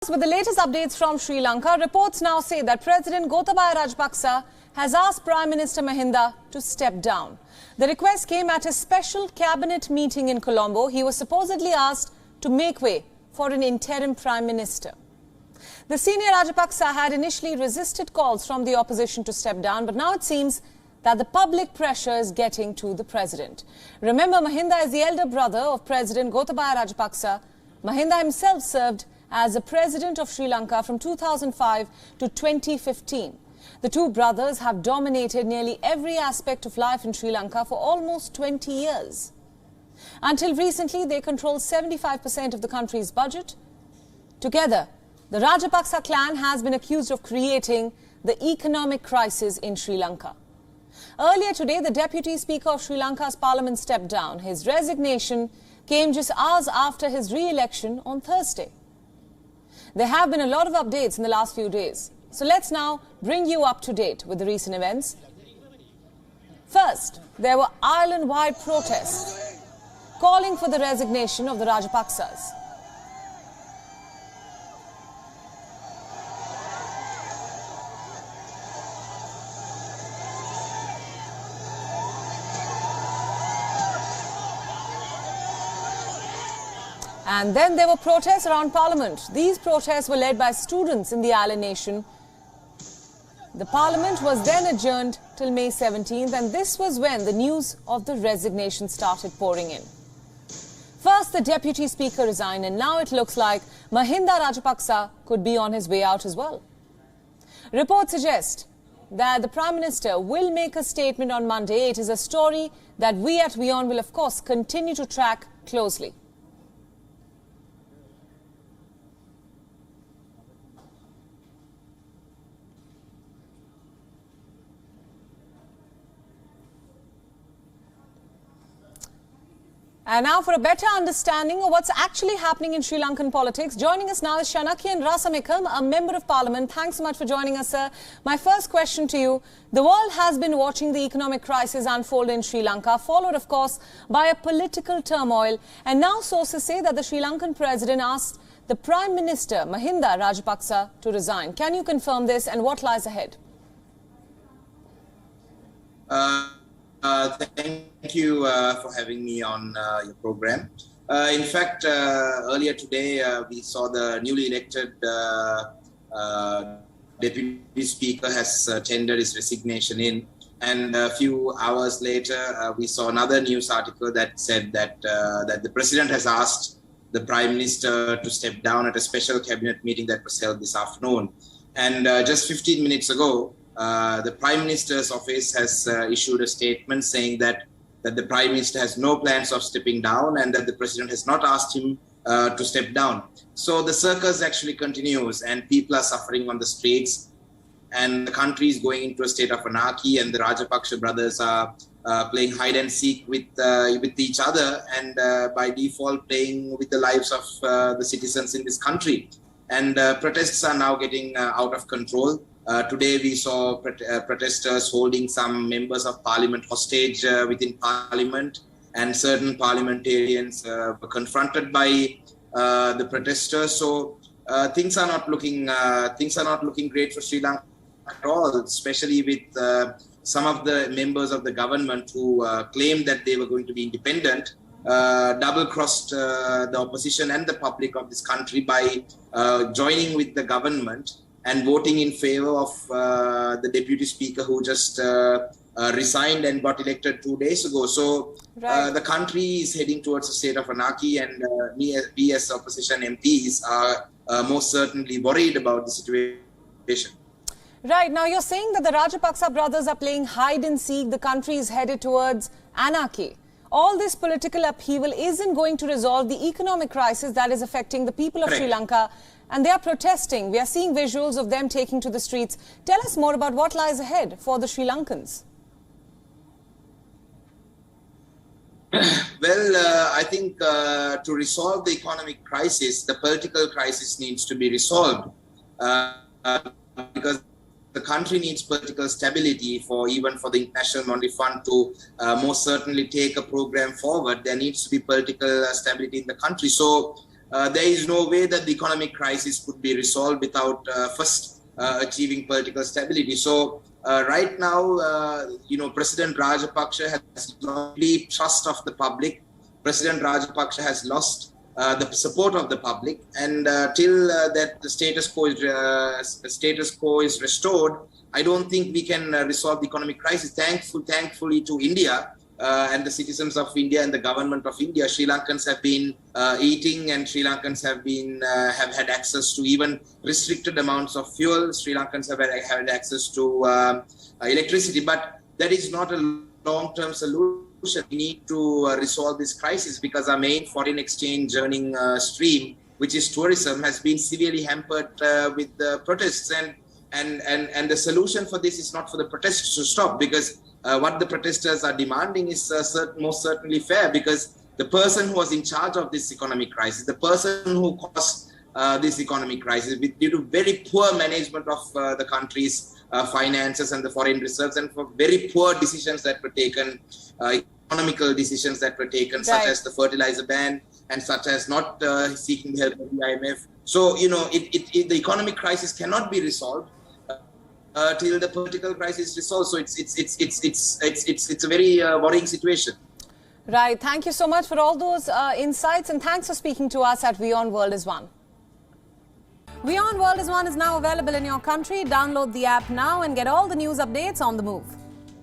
With the latest updates from Sri Lanka, reports now say that President Gotabaya Rajapaksa has asked Prime Minister Mahinda to step down. The request came at a special cabinet meeting in Colombo. He was supposedly asked to make way for an interim Prime Minister. The senior Rajapaksa had initially resisted calls from the opposition to step down, but now it seems that the public pressure is getting to the president. Remember, Mahinda is the elder brother of President Gotabaya Rajapaksa. Mahinda himself served as the president of Sri Lanka from 2005 to 2015. The two brothers have dominated nearly every aspect of life in Sri Lanka for almost 20 years. Until recently, they controlled 75% of the country's budget. Together, the Rajapaksa clan has been accused of creating the economic crisis in Sri Lanka. Earlier today, the Deputy Speaker of Sri Lanka's parliament stepped down. His resignation came just hours after his re-election on Thursday. There have been a lot of updates in the last few days. So let's now bring you up to date with the recent events. First, there were island-wide protests calling for the resignation of the Rajapaksas. And then there were protests around Parliament. These protests were led by students in the island nation. The Parliament was then adjourned till May 17th, and this was when the news of the resignation started pouring in. First, the Deputy Speaker resigned, and now it looks like Mahinda Rajapaksa could be on his way out as well. Reports suggest that the Prime Minister will make a statement on Monday. It is a story that we at WION will, of course, continue to track closely. And now for a better understanding of what's actually happening in Sri Lankan politics, joining us now is Shanakiyan Rasamanickam, a Member of Parliament. Thanks so much for joining us, sir. My first question to you, the world has been watching the economic crisis unfold in Sri Lanka, followed, of course, by a political turmoil. And now sources say that the Sri Lankan president asked the Prime Minister, Mahinda Rajapaksa, to resign. Can you confirm this, and what lies ahead? Thank you for having me on your program. In fact, earlier today, we saw the newly elected Deputy Speaker has tendered his resignation in. And a few hours later, we saw another news article that said that, that the President has asked the Prime Minister to step down at a special cabinet meeting that was held this afternoon. And just 15 minutes ago, the Prime Minister's office has issued a statement saying that the Prime Minister has no plans of stepping down and that the President has not asked him to step down. So the circus actually continues and people are suffering on the streets and the country is going into a state of anarchy, and the Rajapaksa brothers are playing hide and seek with each other and by default playing with the lives of the citizens in this country. And protests are now getting out of control. Today we saw protesters holding some members of parliament hostage within parliament, and certain parliamentarians were confronted by the protesters. So things are not looking great for Sri Lanka at all, especially with some of the members of the government who claimed that they were going to be independent, double-crossed the opposition and the public of this country by joining with the government and voting in favor of the Deputy Speaker who just resigned and got elected 2 days ago. So the country is heading towards a state of anarchy, and we as opposition MPs are most certainly worried about the situation. Right. Now you're saying that the Rajapaksa brothers are playing hide and seek. The country is headed towards anarchy. All this political upheaval isn't going to resolve the economic crisis that is affecting the people of Sri Lanka. And they are protesting. We are seeing visuals of them taking to the streets. Tell us more about what lies ahead for the Sri Lankans. Well, I think to resolve the economic crisis, the political crisis needs to be resolved because the country needs political stability even for the International Monetary Fund to most certainly take a program forward. There needs to be political stability in the country. So there is no way that the economic crisis could be resolved without first achieving political stability. So right now, President Rajapaksa has lost the trust of the public. President Rajapaksa has lost the support of the public, and till that the status quo is restored, I don't think we can resolve the economic crisis. Thankfully to India and the citizens of India and the government of India, Sri Lankans have been eating, and Sri Lankans have had access to even restricted amounts of fuel. Sri Lankans have had access to electricity, but that is not a long-term solution. We need to resolve this crisis because our main foreign exchange earning stream, which is tourism, has been severely hampered with the protests. And the solution for this is not for the protests to stop, because what the protesters are demanding is most certainly fair, because the person who was in charge of this economic crisis, the person who caused this economic crisis due to very poor management of the country's finances and the foreign reserves, and for very poor decisions that were taken, economical decisions that were taken, such as the fertilizer ban and such as not seeking the help of the IMF. So, the economic crisis cannot be resolved till the political crisis is resolved. So it's a very worrying situation. Right. Thank you so much for all those insights, and thanks for speaking to us at WION World is One. WION World is One is now available in your country. Download the app now and get all the news updates on the move.